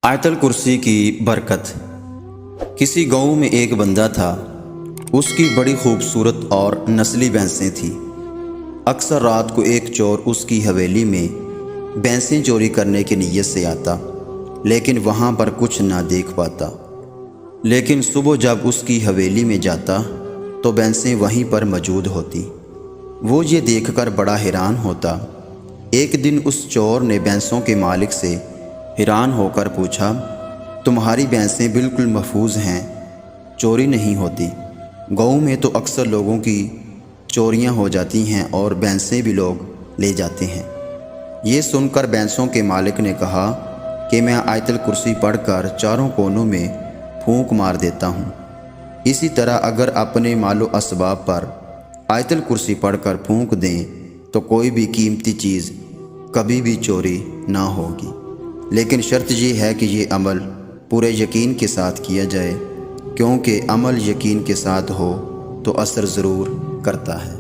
آیت الکرسی کی برکت۔ کسی گاؤں میں ایک بندہ تھا، اس کی بڑی خوبصورت اور نسلی بھینسیں تھیں۔ اکثر رات کو ایک چور اس کی حویلی میں بھینسیں چوری کرنے کی نیت سے آتا، لیکن وہاں پر کچھ نہ دیکھ پاتا۔ لیکن صبح جب اس کی حویلی میں جاتا تو بھینسیں وہیں پر موجود ہوتی۔ وہ یہ دیکھ کر بڑا حیران ہوتا۔ ایک دن اس چور نے بھینسوں کے مالک سے حیران ہو کر پوچھا، تمہاری بھینسیں بالکل محفوظ ہیں، چوری نہیں ہوتی؟ گاؤں میں تو اکثر لوگوں کی چوریاں ہو جاتی ہیں اور بھینسیں بھی لوگ لے جاتے ہیں۔ یہ سن کر بھینسوں کے مالک نے کہا کہ میں آیت الکرسی پڑھ کر چاروں کونوں میں پھونک مار دیتا ہوں۔ اسی طرح اگر اپنے مال و اسباب پر آیت الکرسی پڑھ کر پھونک دیں تو کوئی بھی قیمتی چیز کبھی بھی چوری نہ ہوگی، لیکن شرط یہ ہے کہ یہ عمل پورے یقین کے ساتھ کیا جائے، کیونکہ عمل یقین کے ساتھ ہو تو اثر ضرور کرتا ہے۔